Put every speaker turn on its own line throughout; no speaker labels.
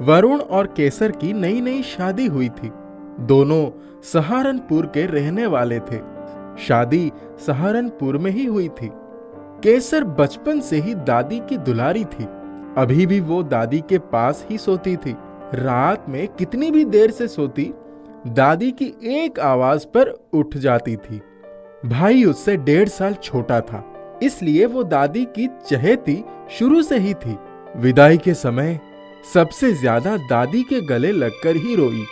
वरुण और केसर की नई नई शादी हुई थी। दोनों सहारनपुर के रहने वाले थे। शादी सहारनपुर में ही हुई थी। केसर बचपन से ही दादी की दुलारी थी। अभी भी वो दादी के पास ही सोती थी। रात में कितनी भी देर से सोती, दादी की एक आवाज पर उठ जाती थी। भाई उससे 1.5 साल छोटा था, इसलिए वो दादी की चहेती शुरू से ही थी। विदाई के समय सबसे ज्यादा दादी के गले लगकर ही रोई।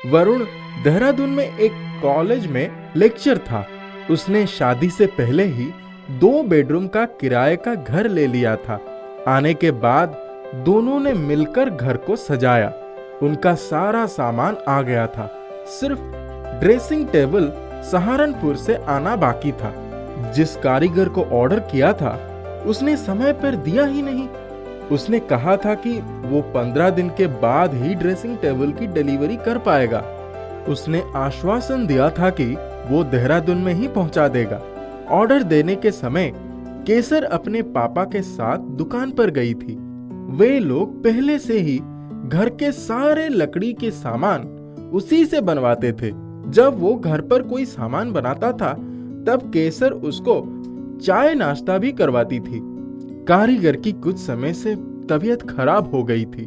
वरुण देहरादून में एक कॉलेज में लेक्चर था। उसने शादी से पहले ही 2 बेडरूम का किराए का घर ले लिया था। आने के बाद दोनों ने मिलकर घर को सजाया। उनका सारा सामान आ गया था, सिर्फ ड्रेसिंग टेबल सहारनपुर से आना बाकी था। जिस कारीगर को ऑर्डर किया था उसने समय पर दिया ही नहीं। उसने कहा था कि वो 15 दिन के बाद ही ड्रेसिंग टेबल की डिलीवरी कर पाएगा। उसने आश्वासन दिया था कि वो देहरादून में ही पहुंचा देगा। ऑर्डर देने के समय केसर अपने पापा के साथ दुकान पर गई थी। वे लोग पहले से ही घर के सारे लकड़ी के सामान उसी से बनवाते थे। जब वो घर पर कोई सामान बनाता था तब केसर उसको चाय नाश्ता भी करवाती थी। कारीगर की कुछ समय से तबीयत खराब हो गई थी,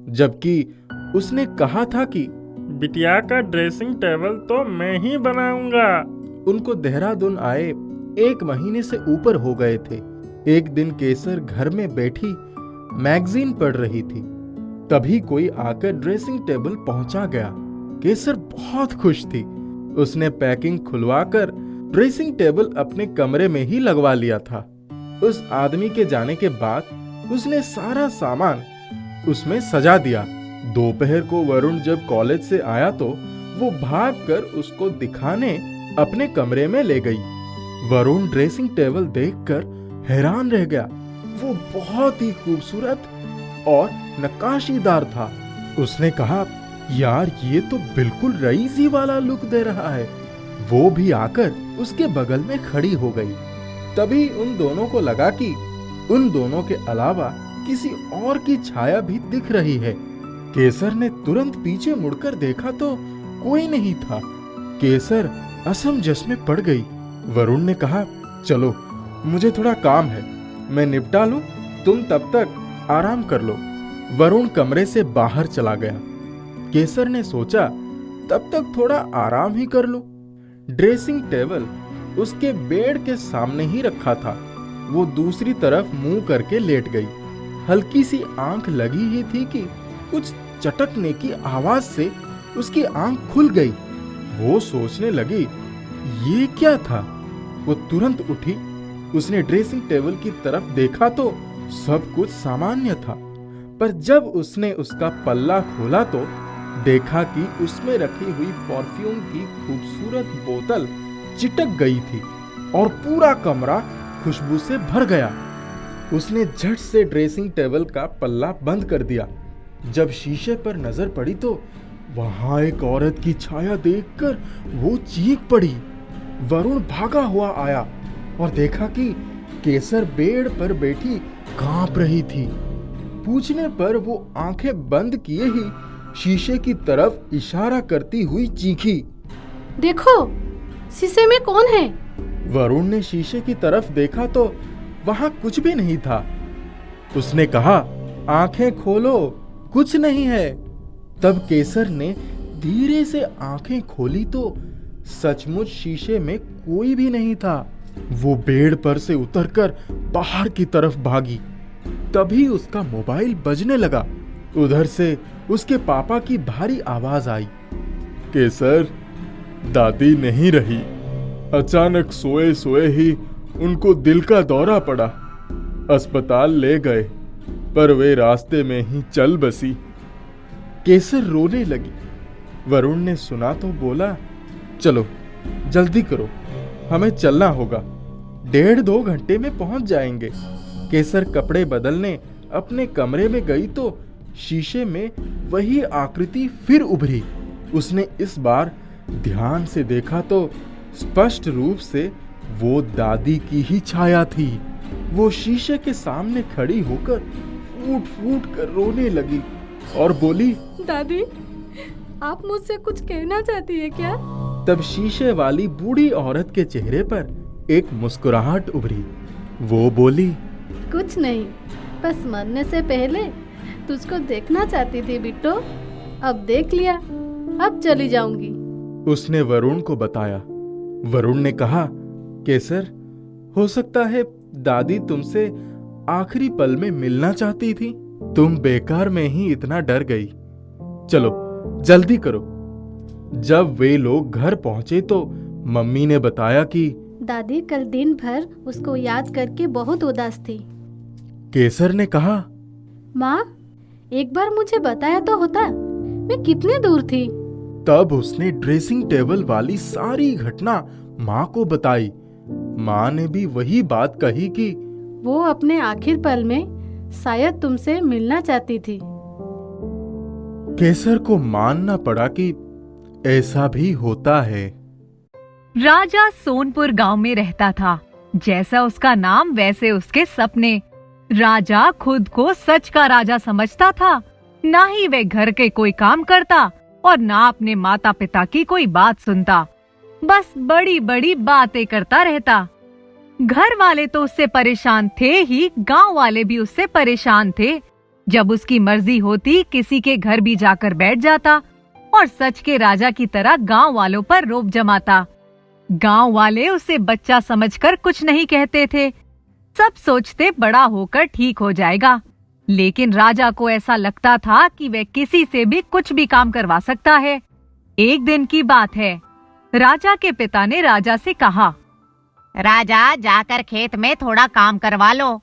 जबकि उसने कहा था कि
बिटिया का ड्रेसिंग टेबल तो मैं ही बनाऊंगा।
उनको देहरादून आए 1 महीने से ऊपर हो गए थे। एक दिन केसर घर में बैठी मैगजीन पढ़ रही थी, तभी कोई आकर ड्रेसिंग टेबल पहुंचा गया। केसर बहुत खुश थी। उसने पैकिंग खुलवाकर ड्रेसिंग टेबल अपने कमरे में ही लगवा लिया था। उस आदमी के जाने के बाद उसने सारा सामान उसमें सजा दिया। दोपहर को वरुण जब कॉलेज से आया तो वो भागकर उसको दिखाने अपने कमरे में ले गई। वरुण ड्रेसिंग टेबल देखकर हैरान रह गया। वो बहुत ही खूबसूरत और नक्काशीदार था। उसने कहा, यार ये तो बिल्कुल रईसी वाला लुक दे रहा है। वो भी आकर उसके बगल में खड़ी हो गई। तभी उन दोनों को लगा कि उन दोनों के अलावा किसी और की छाया भी दिख रही है। केसर ने तुरंत पीछे मुड़कर देखा तो कोई नहीं था। केसर असमंजस में पड़ गई। वरुण ने कहा, चलो मुझे थोड़ा काम है, मैं निपटा लूं, तुम तब तक आराम कर लो। वरुण कमरे से बाहर चला गया। केसर ने सोचा तब तक थोड़ा आराम ही कर लूं। ड्रेसिंग टेबल उसके बेड के सामने ही रखा था। वो दूसरी तरफ मुंह करके लेट गई। हल्की सी आंख लगी ही थी कि कुछ चटकने की आवाज से उसकी आंख खुल गई। वो सोचने लगी, ये क्या था? वो तुरंत उठी। उसने ड्रेसिंग टेबल की तरफ देखा तो सब कुछ सामान्य था, पर जब उसने उसका पल्ला खोला तो देखा कि उसमें रखी हुई परफ्यूम की खूबसूरत बोतल चिटक गई थी और पूरा कमरा खुशबू से भर गया। उसने झट से ड्रेसिंग टेबल का पल्ला बंद कर दिया। जब शीशे पर नजर पड़ी तो वहां एक औरत की छाया देखकर वो चीख पड़ी। वरुण भागा हुआ आया और देखा कि केसर बेड पर बैठी कांप रही थी। पूछने पर वो आंखें बंद किए ही शीशे की तरफ इशारा करती हुई चीखी,
देखो शीशे में कौन है?
वरुण ने शीशे की तरफ देखा तो वहां कुछ भी नहीं था। उसने कहा, आंखें खोलो, कुछ नहीं है। तब केसर ने धीरे से आंखें खोली तो सचमुच शीशे में कोई भी नहीं था। वो बेड पर से उतरकर बाहर की तरफ भागी। तभी उसका मोबाइल बजने लगा। उधर से उसके पापा की भारी आवाज आई, केसर, दादी नहीं रही। अचानक सोए सोए ही उनको दिल का दौरा पड़ा। अस्पताल ले गए, पर वे रास्ते में ही चल बसी। केसर रोने लगी। वरुण ने सुना तो बोला, चलो जल्दी करो, हमें चलना होगा, 1.5-2 घंटे में पहुंच जाएंगे। केसर कपड़े बदलने अपने कमरे में गई तो शीशे में वही आकृति फिर उभरी। उसने इस बार ध्यान से देखा तो स्पष्ट रूप से वो दादी की ही छाया थी। वो शीशे के सामने खड़ी होकर फूट फूट कर रोने लगी। और बोली,
दादी, आप मुझसे कुछ कहना चाहती है क्या?
तब शीशे वाली बूढ़ी औरत के चेहरे पर एक मुस्कुराहट उभरी। वो बोली,
कुछ नहीं, बस मरने से पहले तुझको देखना चाहती थी बिट्टो। अब देख लिया, अब चली जाऊंगी।
उसने वरुण को बताया। वरुण ने कहा, केसर, हो सकता है दादी तुमसे आखिरी पल में मिलना चाहती थी। तुम बेकार में ही इतना डर गई। चलो जल्दी करो। जब वे लोग घर पहुंचे तो मम्मी ने बताया कि
दादी कल दिन भर उसको याद करके बहुत उदास थी।
केसर ने कहा,
माँ, एक बार मुझे बताया तो होता, मैं कितने दूर थी।
तब उसने ड्रेसिंग टेबल वाली सारी घटना माँ को बताई। माँ ने भी वही बात कही कि
वो अपने आखिर पल में शायद तुमसे मिलना चाहती थी।
केसर को मानना पड़ा कि ऐसा भी होता है।
राजा सोनपुर गांव में रहता था। जैसा उसका नाम वैसे उसके सपने। राजा खुद को सच का राजा समझता था। ना ही वह घर के कोई काम करता और ना अपने माता पिता की कोई बात सुनता। बस बड़ी बड़ी बातें करता रहता। घर वाले तो उससे परेशान थे ही, गांव वाले भी उससे परेशान थे। जब उसकी मर्जी होती किसी के घर भी जाकर बैठ जाता और सच के राजा की तरह गांव वालों पर रौब जमाता। गांव वाले उसे बच्चा समझकर कुछ नहीं कहते थे। सब सोचते बड़ा होकर ठीक हो जाएगा। लेकिन राजा को ऐसा लगता था कि वह किसी से भी कुछ भी काम करवा सकता है। एक दिन की बात है, राजा के पिता ने राजा से कहा,
राजा, जाकर खेत में थोड़ा काम करवा लो।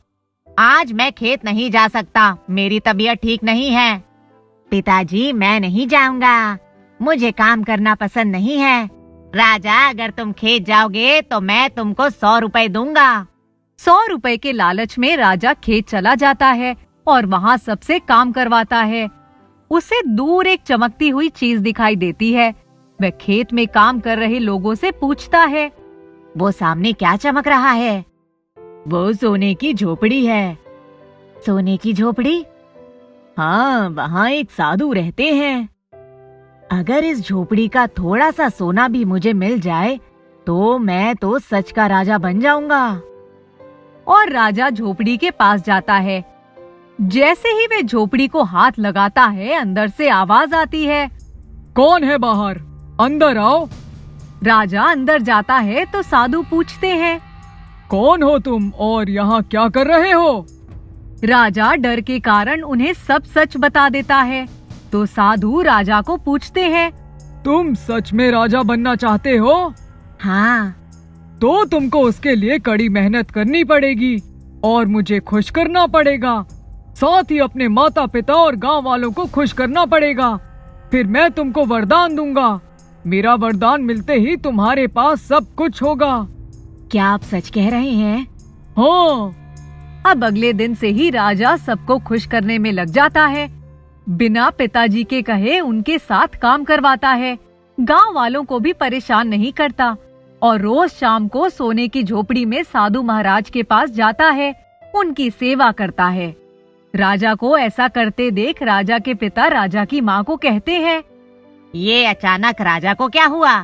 आज मैं खेत नहीं जा सकता, मेरी तबीयत ठीक नहीं है। पिताजी, मैं नहीं जाऊंगा, मुझे काम करना पसंद नहीं है। राजा, अगर तुम खेत जाओगे तो मैं तुमको 100 रुपए दूंगा।
100 रुपए के लालच में राजा खेत चला जाता है और वहाँ सबसे काम करवाता है। उसे दूर एक चमकती हुई चीज दिखाई देती है। वह खेत में काम कर रहे लोगों से पूछता है,
वो सामने क्या चमक रहा है?
वो सोने की झोपड़ी है।
सोने की झोपड़ी?
हाँ, वहाँ एक साधु रहते हैं।
अगर इस झोपड़ी का थोड़ा सा सोना भी मुझे मिल जाए तो मैं तो सच का राजा बन जाऊंगा।
और राजा झोपड़ी के पास जाता है। जैसे ही वे झोपड़ी को हाथ लगाता है, अंदर से आवाज आती है,
कौन है बाहर? अंदर आओ।
राजा अंदर जाता है तो साधु पूछते हैं,
कौन हो तुम और यहाँ क्या कर रहे हो?
राजा डर के कारण उन्हें सब सच बता देता है। तो साधु राजा को पूछते हैं,
तुम सच में राजा बनना चाहते हो?
हाँ।
तो तुमको उसके लिए कड़ी मेहनत करनी पड़ेगी और मुझे खुश करना पड़ेगा। साथ ही अपने माता पिता और गांव वालों को खुश करना पड़ेगा। फिर मैं तुमको वरदान दूंगा। मेरा वरदान मिलते ही तुम्हारे पास सब कुछ होगा।
क्या आप सच कह रहे हैं?
हाँ।
अब अगले दिन से ही राजा सबको खुश करने में लग जाता है। बिना पिताजी के कहे उनके साथ काम करवाता है। गांव वालों को भी परेशान नहीं करता और रोज शाम को सोने की झोपड़ी में साधु महाराज के पास जाता है, उनकी सेवा करता है। राजा को ऐसा करते देख राजा के पिता राजा की माँ को कहते हैं,
ये अचानक राजा को क्या हुआ?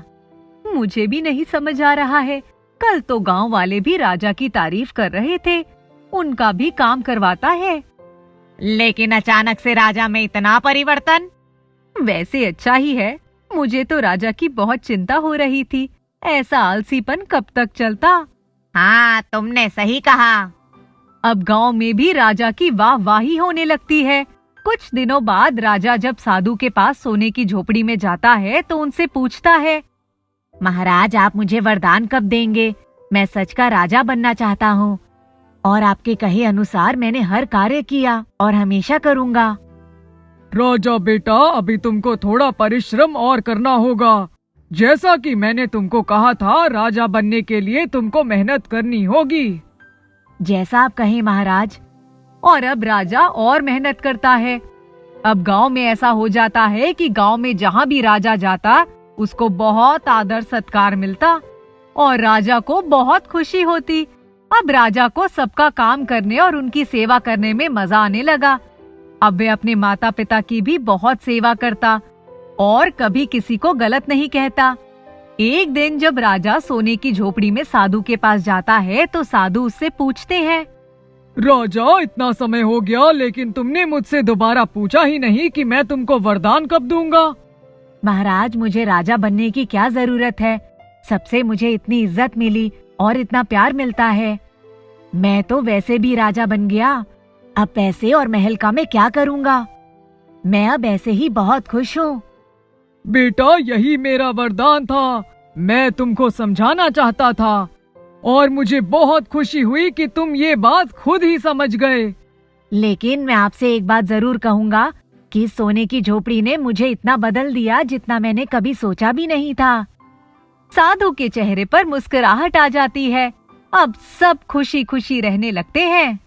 मुझे भी नहीं समझ आ रहा है। कल तो गांव वाले भी राजा की तारीफ कर रहे थे, उनका भी काम करवाता है।
लेकिन अचानक से राजा में इतना परिवर्तन?
वैसे अच्छा ही है। मुझे तो राजा की बहुत चिंता हो रही थी। ऐसा आलसीपन कब तक चलता?
हाँ, तुमने सही कहा।
अब गांव में भी राजा की वाहवाही होने लगती है। कुछ दिनों बाद राजा जब साधु के पास सोने की झोपड़ी में जाता है तो उनसे पूछता है,
महाराज, आप मुझे वरदान कब देंगे? मैं सच का राजा बनना चाहता हूँ और आपके कहे अनुसार मैंने हर कार्य किया और हमेशा करूँगा।
राजा बेटा, अभी तुमको थोड़ा परिश्रम और करना होगा। जैसा कि मैंने तुमको कहा था, राजा बनने के लिए तुमको मेहनत करनी होगी।
जैसा आप कहें महाराज।
और अब राजा और मेहनत करता है। अब गांव में ऐसा हो जाता है कि गांव में जहां भी राजा जाता उसको बहुत आदर सत्कार मिलता और राजा को बहुत खुशी होती। अब राजा को सबका काम करने और उनकी सेवा करने में मजा आने लगा। अब वे अपने माता पिता की भी बहुत सेवा करता और कभी किसी को गलत नहीं कहता। एक दिन जब राजा सोने की झोपड़ी में साधु के पास जाता है तो साधु उससे पूछते हैं,
राजा, इतना समय हो गया लेकिन तुमने मुझसे दोबारा पूछा ही नहीं कि मैं तुमको वरदान कब दूंगा।
महाराज, मुझे राजा बनने की क्या जरूरत है? सबसे मुझे इतनी इज्जत मिली और इतना प्यार मिलता है। मैं तो वैसे भी राजा बन गया। अब पैसे और महल का मैं क्या करूँगा? मैं अब ऐसे ही बहुत खुश हूँ।
बेटा, यही मेरा वरदान था। मैं तुमको समझाना चाहता था और मुझे बहुत खुशी हुई कि तुम ये बात खुद ही समझ गए।
लेकिन मैं आपसे एक बात जरूर कहूँगा कि सोने की झोपड़ी ने मुझे इतना बदल दिया जितना मैंने कभी सोचा भी नहीं था। साधु के चेहरे पर मुस्कुराहट आ जाती है। अब सब खुशी खुशी रहने लगते हैं।